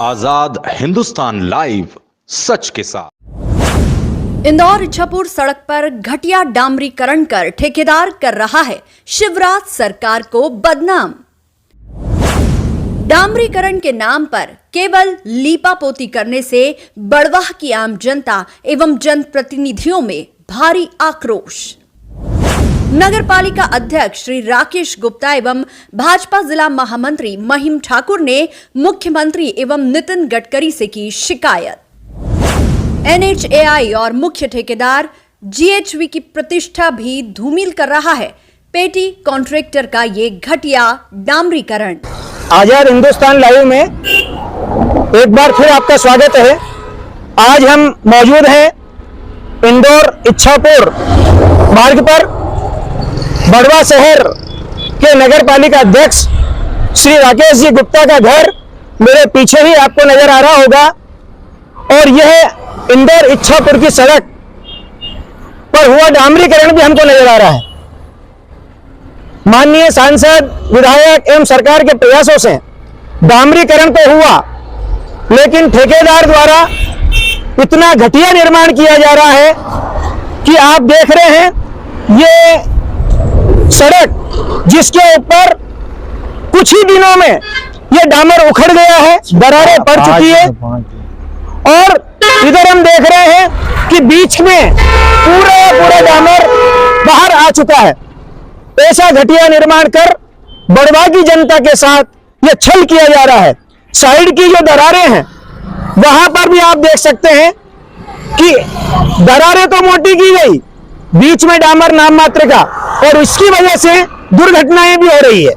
आजाद Hindustan live, सच के साथ। इंदौर इच्छापुर सड़क पर घटिया डामरीकरण कर ठेकेदार कर रहा है शिवराज सरकार को बदनाम। डामरीकरण के नाम पर केवल लीपापोती करने से बड़वाह की आम जनता एवं जनप्रतिनिधियों में भारी आक्रोश। नगर पालिका अध्यक्ष श्री राकेश गुप्ता एवं भाजपा जिला महामंत्री महिम ठाकुर ने मुख्यमंत्री एवं नितिन गडकरी से की शिकायत। NHAI और मुख्य ठेकेदार GHV की प्रतिष्ठा भी धूमिल कर रहा है पेटी कॉन्ट्रैक्टर का ये घटिया डामरीकरण। आजाद हिंदुस्तान लाइव में एक बार फिर आपका स्वागत है। आज हम मौजूद हैं इंदौर इच्छापुर मार्ग पर। बड़वा शहर के नगर पालिका अध्यक्ष श्री राकेश जी गुप्ता का घर मेरे पीछे ही आपको नजर आ रहा होगा और यह इंदौर इच्छापुर की सड़क पर हुआ डामरीकरण भी हमको नजर आ रहा है। माननीय सांसद, विधायक एवं सरकार के प्रयासों से डामरीकरण तो हुआ, लेकिन ठेकेदार द्वारा इतना घटिया निर्माण किया जा रहा है कि आप देख रहे हैं ये सड़क जिसके ऊपर कुछ ही दिनों में ये डामर उखड़ गया है, दरारें पड़ चुकी है और इधर हम देख रहे हैं कि बीच में पूरा डामर बाहर आ चुका है। ऐसा घटिया निर्माण कर बड़वा की जनता के साथ ये छल किया जा रहा है। साइड की जो दरारें हैं वहां पर भी आप देख सकते हैं कि दरारें तो मोटी की गई, बीच में डामर नाम मात्र का, और इसकी वजह से दुर्घटनाएं भी हो रही है।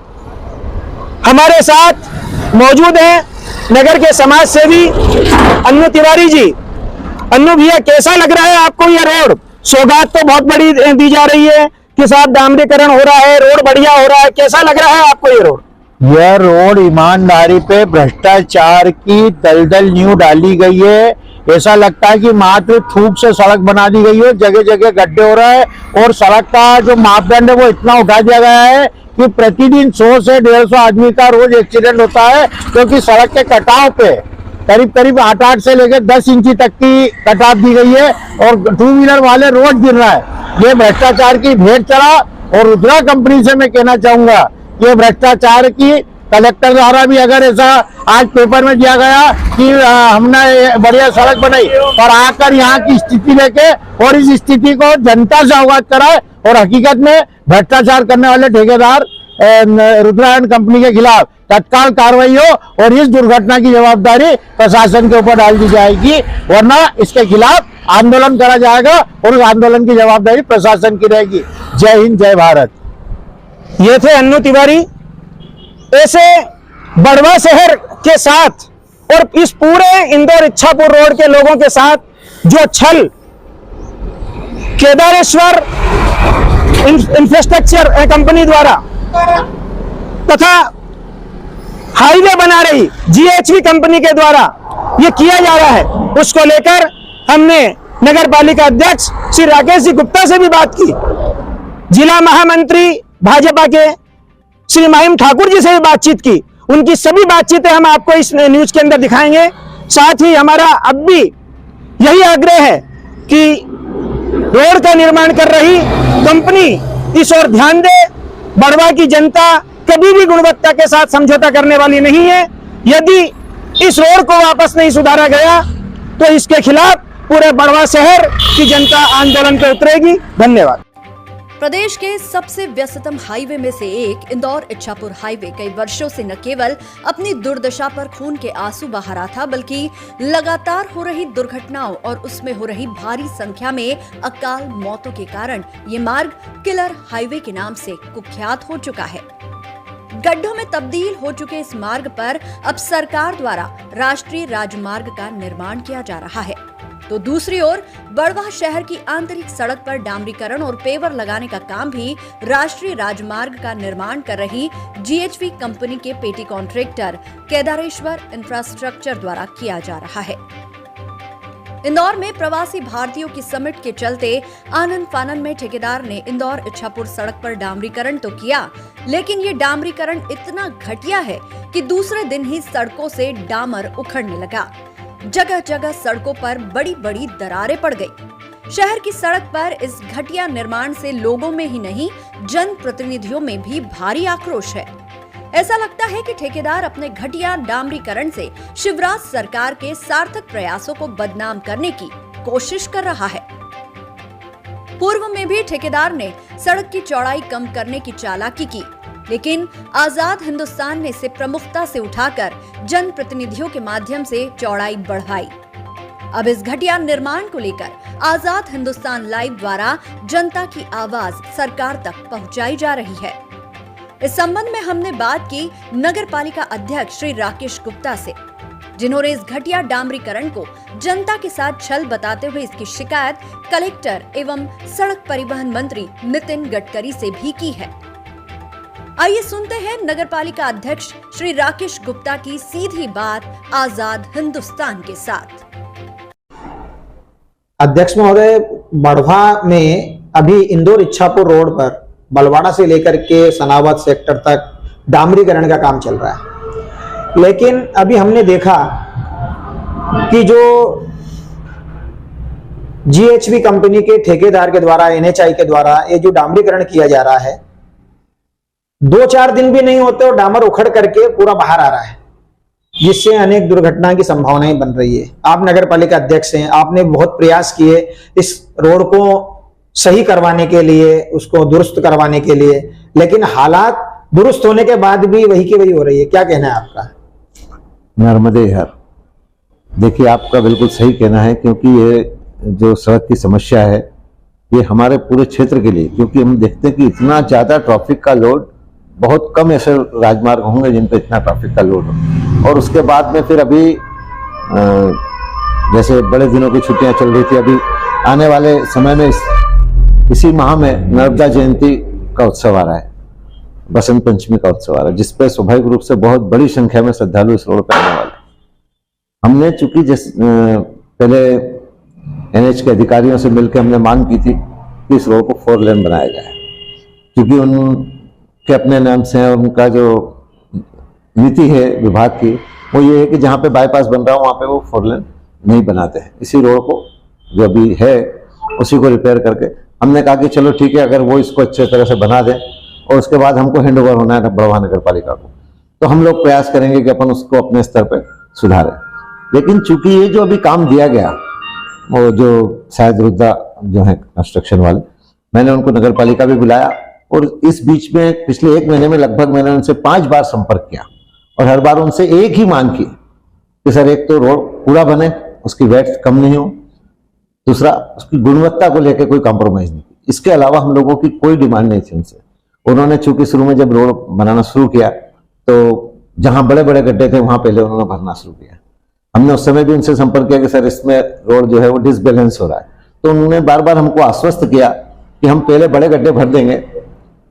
हमारे साथ मौजूद हैं नगर के समाज सेवी अन्नू तिवारी जी। अन्नू भैया, कैसा लग रहा है आपको ये रोड? सौगात तो बहुत बड़ी दी जा रही है कि साहब डामरीकरण हो रहा है, रोड बढ़िया हो रहा है, कैसा लग रहा है आपको ये रोड? यह रोड ईमानदारी पे भ्रष्टाचार की दलदल न्यू डाली गई है। ऐसा लगता है कि मात्र थूक से सड़क बना दी गई है, जगह जगह गड्ढे हो रहे हैं और सड़क का जो मापदंड है वो इतना उठा दिया गया है कि प्रतिदिन 100 से 150 आदमी का रोज एक्सीडेंट होता है, क्योंकि सड़क के कटाव पे करीब 8 से लेकर 10 इंची तक की कटाव दी गई है और टू व्हीलर वाले रोज गिर रहा है। ये भ्रष्टाचार की भेंट चढ़ा और रुद्रा कंपनी से मैं कहना चाहूंगा, ये भ्रष्टाचार की कलेक्टर द्वारा भी अगर ऐसा आज पेपर में दिया गया कि हमने बढ़िया सड़क बनाई और आकर यहाँ की स्थिति लेके और इस स्थिति को जनता से अवगत कराए और हकीकत में भ्रष्टाचार करने वाले ठेकेदार रुद्रा एंड कंपनी के खिलाफ तत्काल कार्रवाई हो और इस दुर्घटना की जवाबदारी प्रशासन के ऊपर डाल दी जाएगी, वरना इसके खिलाफ आंदोलन करा जाएगा और उस आंदोलन की जवाबदारी प्रशासन की रहेगी। जय हिंद, जय भारत। ये थे अन्नू तिवारी। ऐसे बड़वा शहर के साथ और इस पूरे इंदौर इच्छापुर रोड के लोगों के साथ जो छल केदारेश्वर इंफ्रास्ट्रक्चर कंपनी द्वारा तथा हाईवे बना रही GHV कंपनी के द्वारा ये किया जा रहा है, उसको लेकर हमने नगर पालिका अध्यक्ष श्री राकेश जी गुप्ता से भी बात की। जिला महामंत्री भाजपा के श्री महिम ठाकुर जी से भी बातचीत की। उनकी सभी बातचीतें हम आपको इस न्यूज के अंदर दिखाएंगे। साथ ही हमारा अब भी यही आग्रह है कि रोड का निर्माण कर रही कंपनी इस ओर ध्यान दे। बड़वा की जनता कभी भी गुणवत्ता के साथ समझौता करने वाली नहीं है। यदि इस रोड को वापस नहीं सुधारा गया तो इसके खिलाफ पूरे बड़वा शहर की जनता आंदोलन पर उतरेगी। धन्यवाद। प्रदेश के सबसे व्यस्ततम हाईवे में से एक इंदौर इच्छापुर हाईवे कई वर्षों से न केवल अपनी दुर्दशा पर खून के आंसू बहा रहा था, बल्कि लगातार हो रही दुर्घटनाओं और उसमें हो रही भारी संख्या में अकाल मौतों के कारण ये मार्ग किलर हाईवे के नाम से कुख्यात हो चुका है। गड्ढों में तब्दील हो चुके इस मार्ग पर अब सरकार द्वारा राष्ट्रीय राजमार्ग का निर्माण किया जा रहा है, तो दूसरी ओर बड़वा शहर की आंतरिक सड़क पर डामरीकरण और पेवर लगाने का काम भी राष्ट्रीय राजमार्ग का निर्माण कर रही GHV कंपनी के पेटी कॉन्ट्रैक्टर केदारेश्वर इंफ्रास्ट्रक्चर द्वारा किया जा रहा है। इंदौर में प्रवासी भारतीयों की समिट के चलते आनन फानन में ठेकेदार ने इंदौर इच्छापुर सड़क पर डामरीकरण तो किया, लेकिन ये डामरीकरण इतना घटिया है कि दूसरे दिन ही सड़कों से डामर उखड़ने लगा। जगह जगह सड़कों पर बड़ी बड़ी दरारें पड़ गई। शहर की सड़क पर इस घटिया निर्माण से लोगों में ही नहीं, जनप्रतिनिधियों में भी भारी आक्रोश है। ऐसा लगता है कि ठेकेदार अपने घटिया डामरीकरण से शिवराज सरकार के सार्थक प्रयासों को बदनाम करने की कोशिश कर रहा है। पूर्व में भी ठेकेदार ने सड़क की चौड़ाई कम करने की चालाकी की, लेकिन आजाद हिंदुस्तान ने इसे प्रमुखता से उठाकर जनप्रतिनिधियों के माध्यम से चौड़ाई बढ़ाई। अब इस घटिया निर्माण को लेकर आजाद हिंदुस्तान लाइव द्वारा जनता की आवाज सरकार तक पहुंचाई जा रही है। इस संबंध में हमने बात की नगर पालिका अध्यक्ष श्री राकेश गुप्ता से, जिन्होंने इस घटिया डामरीकरण को जनता के साथ छल बताते हुए इसकी शिकायत कलेक्टर एवं सड़क परिवहन मंत्री नितिन गडकरी से भी की है। आइए सुनते हैं नगर पालिका अध्यक्ष श्री राकेश गुप्ता की सीधी बात आजाद हिंदुस्तान के साथ। अध्यक्ष महोदय, बढ़वा में अभी इंदौर इच्छापुर रोड पर बलवाड़ा से लेकर के सनावद सेक्टर तक डामरीकरण का काम चल रहा है, लेकिन अभी हमने देखा कि जो जीएचवी कंपनी के ठेकेदार के द्वारा, एनएचआई के द्वारा ये जो डामरीकरण किया जा रहा है, 2-4 दिन भी नहीं होते और डामर उखड़ करके पूरा बाहर आ रहा है, जिससे अनेक दुर्घटना की संभावनाएं बन रही है। आप नगर पालिका अध्यक्ष हैं, आपने बहुत प्रयास किए इस रोड को सही करवाने के लिए, उसको दुरुस्त करवाने के लिए, लेकिन हालात दुरुस्त होने के बाद भी वही की वही हो रही है। क्या कहना है आपका? नर्मदे हर, देखिए आपका बिल्कुल सही कहना है, क्योंकि ये जो सड़क की समस्या है ये हमारे पूरे क्षेत्र के लिए, क्योंकि हम देखते हैं कि इतना ज़्यादा ट्रैफिक का लोड, बहुत कम ऐसे राजमार्ग होंगे जिन पर इतना ट्रैफिक का लोड हो। और उसके बाद में फिर अभी जैसे बड़े दिनों की छुट्टियां चल रही थी, अभी आने वाले समय में इसी माह में नर्मदा जयंती का उत्सव आ रहा है, बसंत पंचमी का उत्सव आ रहा है, जिसपे स्वाभाविक रूप से बहुत बड़ी संख्या में श्रद्धालु इस रोड पर आने वाले। हमने चूंकि पहले एनएच के अधिकारियों से मिलकर हमने मांग की थी कि इस रोड को 4 लेन बनाया जाए, क्योंकि उनके अपने नाम से उनका जो नीति है विभाग की, वो ये है कि जहाँ पे बाईपास बन रहा हो वहाँ पे वो 4 लेन नहीं बनाते हैं। इसी रोड को जो अभी है उसी को रिपेयर करके हमने कहा कि चलो ठीक है, अगर वो इसको अच्छे तरह से बना दें और उसके बाद हमको हैंड ओवर होना है बढ़वा नगर पालिका को, तो हम लोग प्रयास करेंगे कि अपन उसको अपने स्तर पर सुधारें। लेकिन चूंकि ये जो अभी काम दिया गया, वो जो शायद रुद्रा जो है कंस्ट्रक्शन वाले, मैंने उनको नगर पालिका भी बुलाया और इस बीच में पिछले 1 महीने में लगभग मैंने उनसे 5 बार संपर्क किया और हर बार उनसे एक ही मांग की कि सर एक तो रोड पूरा बने, उसकी वेट कम नहीं हो, दूसरा उसकी गुणवत्ता को लेकर कोई कॉम्प्रोमाइज नहीं। इसके अलावा हम लोगों की कोई डिमांड नहीं थी उनसे। उन्होंने चूंकि शुरू में जब रोड बनाना शुरू किया तो जहां बड़े बड़े गड्ढे थे वहां पहले उन्होंने भरना शुरू किया। हमने उस समय भी उनसे संपर्क किया कि सर इसमें रोड जो है वो डिसबैलेंस हो रहा है, तो उन्होंने बार बार हमको आश्वस्त किया कि हम पहले बड़े गड्ढे भर देंगे,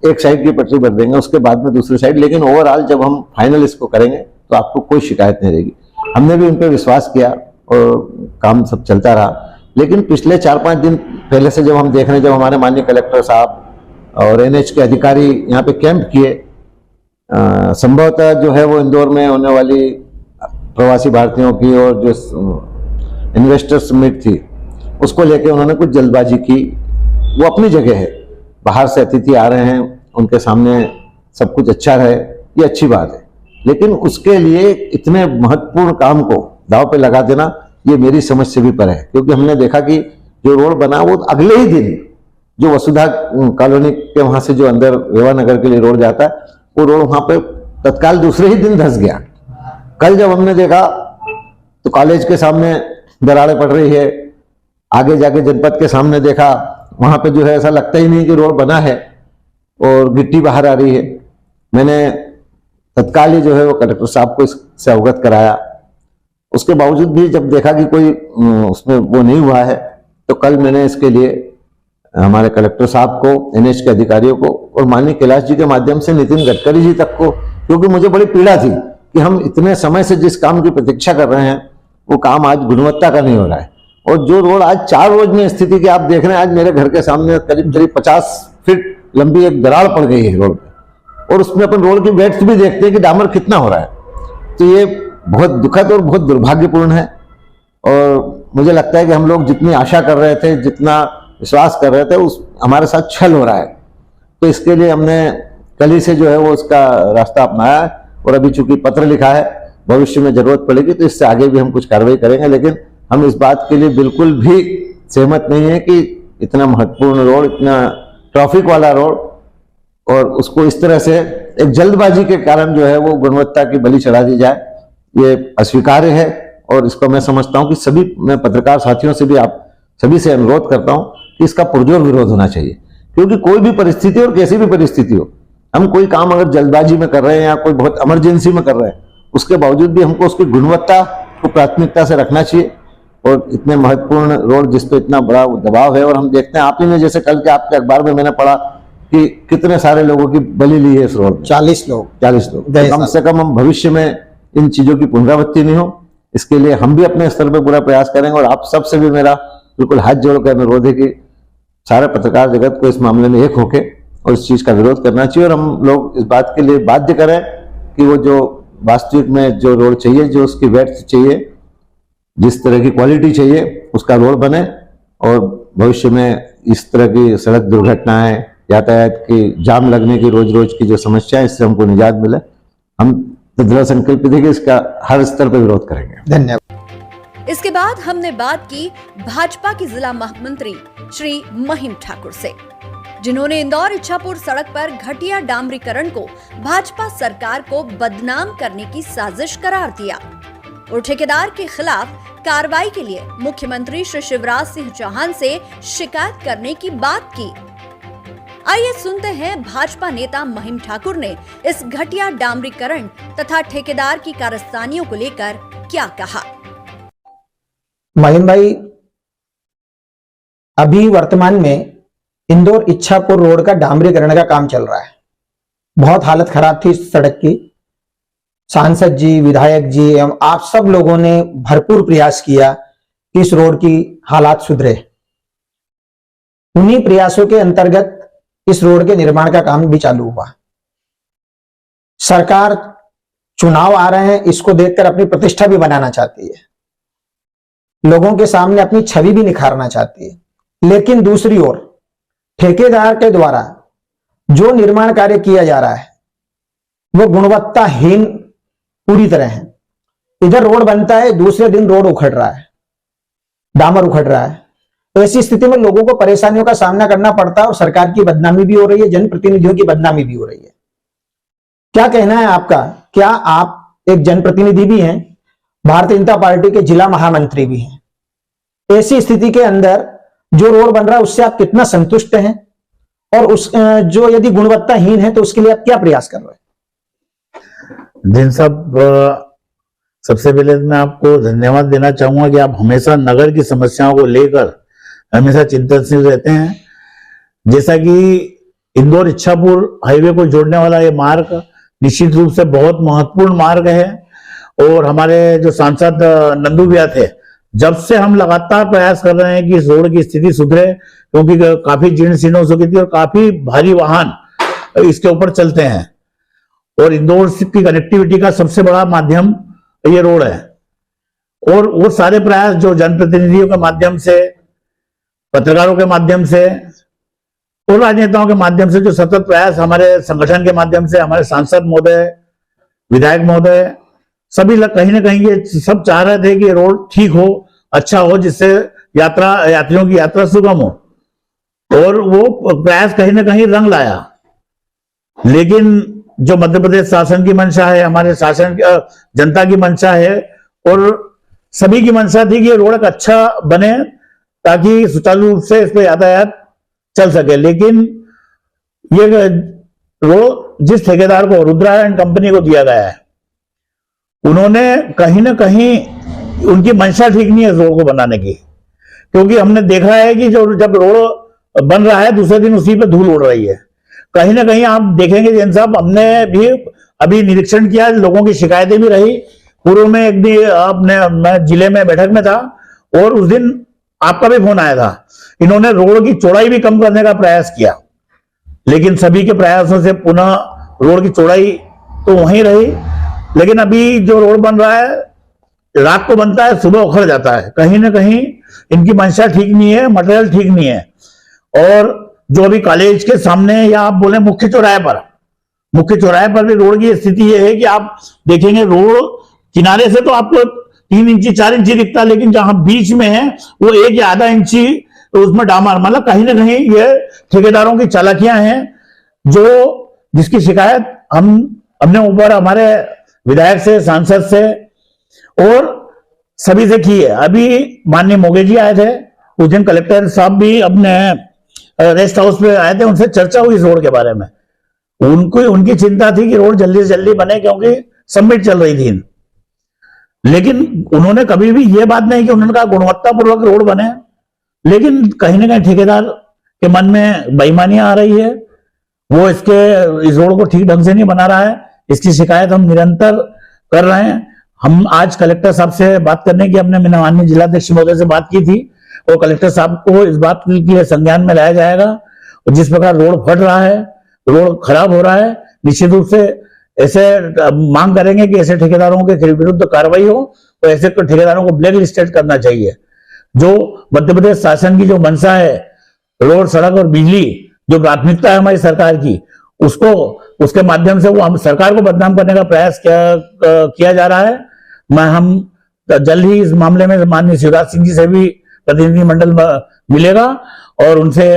एक साइड की पटरी भर देंगे, उसके बाद में दूसरी साइड, लेकिन ओवरऑल जब हम फाइनल इसको करेंगे तो आपको कोई शिकायत नहीं रहेगी। हमने भी उन पर विश्वास किया और काम सब चलता रहा। लेकिन पिछले 4-5 दिन पहले से जब हम देख रहे हैं, जब हमारे माननीय कलेक्टर साहब और एनएच के अधिकारी यहाँ पे कैंप किए, संभवतः जो है वो इंदौर में होने वाली प्रवासी भारतीयों की और जो इन्वेस्टर्स समिट थी उसको लेके उन्होंने कुछ जल्दबाजी की। वो अपनी जगह है, बाहर से अतिथि आ रहे हैं, उनके सामने सब कुछ अच्छा रहे, ये अच्छी बात है, लेकिन उसके लिए इतने महत्वपूर्ण काम को दांव पे लगा देना ये मेरी समझ से भी परे है। क्योंकि हमने देखा कि जो रोड बना वो अगले ही दिन जो वसुधा कॉलोनी के वहां से जो अंदर रेवा नगर के लिए रोड जाता है, वो रोड वहां पे तत्काल दूसरे ही दिन धंस गया। कल जब हमने देखा तो कॉलेज के सामने दरारें पड़ रही है, आगे जाके जनपद के सामने देखा वहां पे जो है ऐसा लगता ही नहीं कि रोड बना है और गिट्टी बाहर आ रही है। मैंने तत्काल ही जो है वो कलेक्टर साहब को इससे अवगत कराया। उसके बावजूद भी जब देखा कि कोई उसमें वो नहीं हुआ है, तो कल मैंने इसके लिए हमारे कलेक्टर साहब को, एनएच के अधिकारियों को और माननीय कैलाश जी के माध्यम से नितिन गडकरी जी तक को, क्योंकि मुझे बड़ी पीड़ा थी कि हम इतने समय से जिस काम की प्रतीक्षा कर रहे हैं वो काम आज गुणवत्ता का नहीं हो रहा है। और जो रोड आज 4 रोज में स्थिति की आप देख रहे हैं, आज मेरे घर के सामने करीब 50 फीट लंबी एक दरार पड़ गई है रोड पे, और उसमें अपन रोड की वेट्स भी देखते हैं कि डामर कितना हो रहा है। तो ये बहुत दुखद और बहुत दुर्भाग्यपूर्ण है। और मुझे लगता है कि हम लोग जितनी आशा कर रहे थे, जितना विश्वास कर रहे थे, उस हमारे साथ छल हो रहा है। तो इसके लिए हमने कल ही से जो है वो उसका रास्ता अपनाया है। और अभी चूंकि पत्र लिखा है, भविष्य में जरूरत पड़ेगी तो इससे आगे भी हम कुछ कार्रवाई करेंगे। लेकिन हम इस बात के लिए बिल्कुल भी सहमत नहीं है कि इतना महत्वपूर्ण रोड, इतना ट्रैफिक वाला रोड, और उसको इस तरह से एक जल्दबाजी के कारण जो है वो गुणवत्ता की बलि चढ़ा दी जाए, ये अस्वीकार्य है। और इसको मैं समझता हूं कि सभी, मैं पत्रकार साथियों से भी, आप सभी से अनुरोध करता हूं कि इसका पुरजोर विरोध होना चाहिए। क्योंकि कोई भी परिस्थिति और कैसी भी परिस्थिति हो, हम कोई काम अगर जल्दबाजी में कर रहे हैं या कोई बहुत इमरजेंसी में कर रहे हैं, उसके बावजूद भी हमको उसकी गुणवत्ता को प्राथमिकता से रखना चाहिए। और इतने महत्वपूर्ण रोड जिस पे इतना बड़ा दबाव है, और हम देखते हैं, आप ही ने जैसे कल के आपके अखबार में मैंने पढ़ा कि कितने सारे लोगों की बलि ली है इस रोड में, 40 लोग। तो कम से कम हम भविष्य में इन चीजों की पुनरावृत्ति नहीं हो, इसके लिए हम भी अपने स्तर पर पूरा प्रयास करेंगे। और आप सबसे भी मेरा बिल्कुल हाथ जोड़कर अनुरोध है कि सारे पत्रकार जगत को इस मामले में एक होके और इस चीज का विरोध करना चाहिए। और हम लोग इस बात के लिए बाध्य करें कि वो जो वास्तविक में जो रोड चाहिए, जो उसकी वेट्स चाहिए, जिस तरह की क्वालिटी चाहिए, उसका रोड बने। और भविष्य में इस तरह की सड़क दुर्घटनाएं, यातायात की जाम लगने की रोज रोज की जो समस्या है, इससे हमको निजात मिले। हम दृढ़ संकल्पित है कि इसका हर स्तर पर विरोध करेंगे। धन्यवाद। इसके बाद हमने बात की भाजपा की जिला महामंत्री श्री महिम ठाकुर से, जिन्होंने इंदौर इच्छापुर सड़क पर घटिया डामरीकरण को भाजपा सरकार को बदनाम करने की साजिश करार दिया और ठेकेदार के खिलाफ कार्रवाई के लिए मुख्यमंत्री श्री शिवराज सिंह चौहान से शिकायत करने की बात की। आइए सुनते हैं भाजपा नेता महिम ठाकुर ने इस घटिया डामरीकरण तथा ठेकेदार की कारस्तानियों को लेकर क्या कहा। महिम भाई, अभी वर्तमान में इंदौर इच्छापुर रोड का डामरीकरण का काम चल रहा है। बहुत हालत खराब थी इस सड़क की। सांसद जी, विधायक जी एवं आप सब लोगों ने भरपूर प्रयास किया कि इस रोड की हालात सुधरे। उन्हीं प्रयासों के अंतर्गत इस रोड के निर्माण का काम भी चालू हुआ। सरकार चुनाव आ रहे हैं, इसको देखकर अपनी प्रतिष्ठा भी बनाना चाहती है, लोगों के सामने अपनी छवि भी निखारना चाहती है। लेकिन दूसरी ओर ठेकेदार के द्वारा जो निर्माण कार्य किया जा रहा है वो गुणवत्ताहीन पूरी तरह है। इधर रोड बनता है, दूसरे दिन रोड उखड़ रहा है, डामर उखड़ रहा है। ऐसी स्थिति में लोगों को परेशानियों का सामना करना पड़ता है और सरकार की बदनामी भी हो रही है, जनप्रतिनिधियों की बदनामी भी हो रही है। क्या कहना है आपका? क्या आप एक जनप्रतिनिधि भी हैं, भारतीय जनता पार्टी के जिला महामंत्री भी हैं? ऐसी स्थिति के अंदर जो रोड बन रहा है उससे आप कितना संतुष्ट हैं? और उस जो यदि गुणवत्ताहीन है तो उसके लिए आप क्या प्रयास कर रहे हैं? दिन साहब, सबसे पहले मैं आपको धन्यवाद देना चाहूंगा कि आप हमेशा नगर की समस्याओं को लेकर हमेशा चिंतनशील रहते हैं। जैसा कि इंदौर इच्छापुर हाईवे को जोड़ने वाला ये मार्ग निश्चित रूप से बहुत महत्वपूर्ण मार्ग है। और हमारे जो सांसद नंदू भैया थे, जब से हम लगातार प्रयास कर रहे हैं कि इस रोड की स्थिति सुधरे, क्योंकि काफी जीर्ण शीर्ण हो चुकी थी और काफी भारी वाहन इसके ऊपर चलते हैं। और इंदौर की कनेक्टिविटी का सबसे बड़ा माध्यम ये रोड है। और वो सारे प्रयास जो जनप्रतिनिधियों के माध्यम से, पत्रकारों के माध्यम से और राजनेताओं के माध्यम से जो सतत प्रयास हमारे संगठन के माध्यम से, हमारे सांसद महोदय, विधायक महोदय, सभी लोग कहीं ना कहीं ये सब चाह रहे थे कि रोड ठीक हो, अच्छा हो, जिससे यात्रियों की यात्रा सुगम हो। और वो प्रयास कहीं ना कहीं रंग लाया। लेकिन जो मध्य प्रदेश शासन की मंशा है, हमारे शासन जनता की मंशा है और सभी की मंशा थी कि ये रोड अच्छा बने ताकि सुचारू रूप से इस पर यातायात चल सके। लेकिन ये रोड जिस ठेकेदार को, रुद्रा एंड कंपनी को दिया गया है, उन्होंने कहीं ना कहीं उनकी मंशा ठीक नहीं है इस रोड को बनाने की। क्योंकि हमने देखा है कि जब रोड बन रहा है दूसरे दिन उसी पे धूल उड़ रही है। कहीं ना कहीं आप देखेंगे जैन साहब, हमने भी अभी निरीक्षण किया, लोगों की शिकायतें भी रही। पूर्व में एक दिन मैं जिले में बैठक में था और उस दिन आपका भी फोन आया था। इन्होंने रोड की चौड़ाई भी कम करने का प्रयास किया, लेकिन सभी के प्रयासों से पुनः रोड की चौड़ाई तो वहीं रही, लेकिन अभी जो रोड बन रहा है रात को बनता है, सुबह उखड़ जाता है। कहीं ना कहीं इनकी मंशा ठीक नहीं है, मटेरियल ठीक नहीं है। और जो अभी कॉलेज के सामने या आप बोले मुख्य चौराहे पर भी रोड की स्थिति ये है कि आप देखेंगे रोड किनारे से तो आपको 3 इंची 4 इंची दिखता है, लेकिन जहां बीच में है वो 1 या आधा इंची तो उसमें डामर, मतलब कहीं ना कहीं ये ठेकेदारों की चालाकियां हैं, जिसकी शिकायत हम अपने ऊपर हमारे विधायक से, सांसद से और सभी से की है। अभी माननीय मोगे जी आए थे, उस दिन कलेक्टर साहब भी अपने रेस्ट हाउस पे आए थे, उनसे चर्चा हुई इस रोड के बारे में। उनकी चिंता थी कि रोड जल्दी से जल्दी बने, क्योंकि सबमिट चल रही थी। लेकिन उन्होंने कभी भी ये बात नहीं कि उन्होंने कहा गुणवत्तापूर्वक रोड बने, लेकिन कहीं ना कहीं ठेकेदार के मन में बेईमानियां आ रही है, वो इस रोड को ठीक ढंग से नहीं बना रहा है। इसकी शिकायत हम निरंतर कर रहे हैं। हम आज कलेक्टर साहब से बात करने की हमने माननीय जिलाध्यक्ष महोदय से बात की थी, और कलेक्टर साहब को इस बात के लिए संज्ञान में लाया जाएगा। और जिस प्रकार रोड फट रहा है, रोड खराब हो रहा है, निश्चित रूप से ऐसे मांग करेंगे कि ऐसे ठेकेदारों के विरुद्ध कार्रवाई हो, और ऐसे ठेकेदारों को ब्लैक लिस्टेड करना चाहिए। जो मध्य प्रदेश शासन की जो मंशा है, रोड, सड़क और बिजली, जो प्राथमिकता है हमारी सरकार की, उसके माध्यम से वो हम सरकार को बदनाम करने का प्रयास किया जा रहा है। हम जल्द ही इस मामले में माननीय शिवराज सिंह जी से भी प्रतिनिधिमंडल मिलेगा और उनसे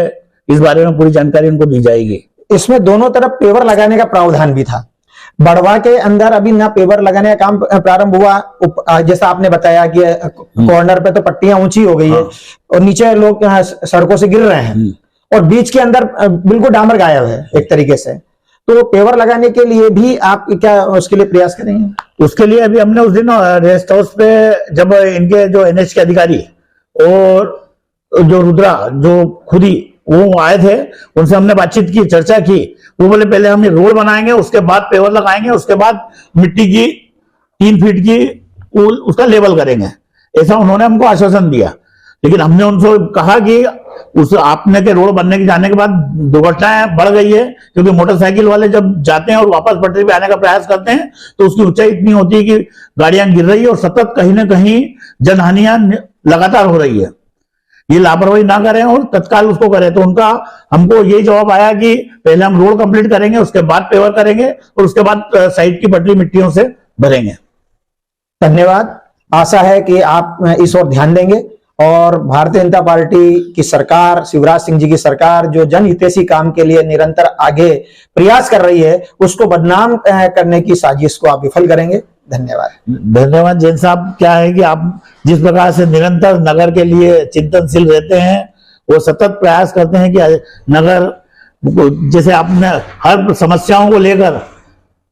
इस बारे में पूरी जानकारी उनको दी जाएगी। इसमें दोनों तरफ पेवर लगाने का प्रावधान भी था। बड़वा के अंदर अभी ना पेवर लगाने का काम प्रारंभ हुआ, जैसा आपने बताया कि कॉर्नर पे तो पट्टियां ऊंची हो गई है और नीचे लोग सड़कों से गिर रहे हैं, और बीच के अंदर बिल्कुल डामर गायब है एक तरीके से। तो पेवर लगाने के लिए भी आप क्या उसके लिए प्रयास करेंगे? उसके लिए अभी हमने उस दिन रेस्ट हाउस पे जब इनके जो NH के अधिकारी और जो रुद्रा जो खुदी वो आए थे, उनसे हमने बातचीत की, चर्चा की। वो बोले पहले हम ये रोड बनाएंगे, उसके बाद पेवर लगाएंगे, उसके बाद मिट्टी की 3 फीट की उसका लेवल करेंगे, ऐसा उन्होंने हमको आश्वासन दिया। लेकिन हमने उनसे कहा कि उस आपने के रोड बनने के जाने के बाद दुर्घटनाएं बढ़ गई है, क्योंकि मोटरसाइकिल वाले जब जाते हैं और वापस पटरी पे आने का प्रयास करते हैं तो उसकी ऊंचाई इतनी होती है कि गाड़ियां गिर रही है और सतत कहीं ना कहीं जनहानियां लगातार हो रही है। ये लापरवाही ना करें और तत्काल उसको करें। तो उनका हमको ये जवाब आया कि पहले हम रोड कंप्लीट करेंगे, उसके बाद पेवर करेंगे और उसके बाद साइड की पटरी मिट्टियों से भरेंगे। धन्यवाद। आशा है कि आप इस ओर ध्यान देंगे और भारतीय जनता पार्टी की सरकार, शिवराज सिंह जी की सरकार जो जनहितैषी काम के लिए निरंतर आगे प्रयास कर रही है, उसको बदनाम करने की साजिश को आप विफल करेंगे। धन्यवाद जैन साहब। क्या है कि आप जिस प्रकार से निरंतर नगर के लिए चिंतनशील रहते हैं, वो सतत प्रयास करते हैं कि नगर, जैसे आपने हर समस्याओं को लेकर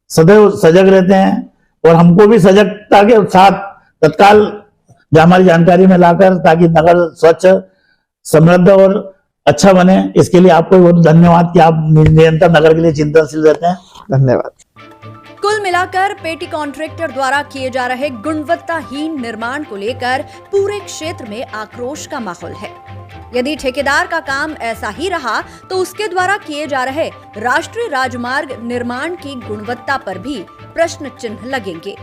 सदैव सजग रहते हैं, और हमको भी सजगता के साथ तत्काल हमारी जानकारी में लाकर, ताकि नगर स्वच्छ, समृद्ध और अच्छा बने। इसके लिए आपको बहुत धन्यवाद कि आप निरंतर नगर के लिए चिंतनशील रहते हैं। धन्यवाद। कुल मिलाकर पेटी कॉन्ट्रैक्टर द्वारा किए जा रहे गुणवत्ताहीन निर्माण को लेकर पूरे क्षेत्र में आक्रोश का माहौल है। यदि ठेकेदार का काम ऐसा ही रहा तो उसके द्वारा किए जा रहे राष्ट्रीय राजमार्ग निर्माण की गुणवत्ता पर भी प्रश्न चिन्ह लगेंगे।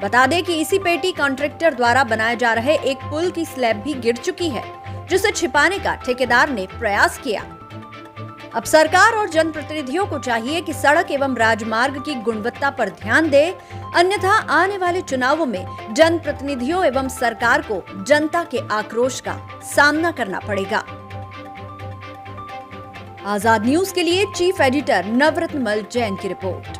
बता दें कि इसी पेटी कॉन्ट्रैक्टर द्वारा बनाए जा रहे एक पुल की स्लैब भी गिर चुकी है, जिसे छिपाने का ठेकेदार ने प्रयास किया। अब सरकार और जनप्रतिनिधियों को चाहिए कि सड़क एवं राजमार्ग की गुणवत्ता पर ध्यान दे, अन्यथा आने वाले चुनावों में जनप्रतिनिधियों एवं सरकार को जनता के आक्रोश का सामना करना पड़ेगा। आजाद न्यूज के लिए चीफ एडिटर नवरत्न मल जैन की रिपोर्ट।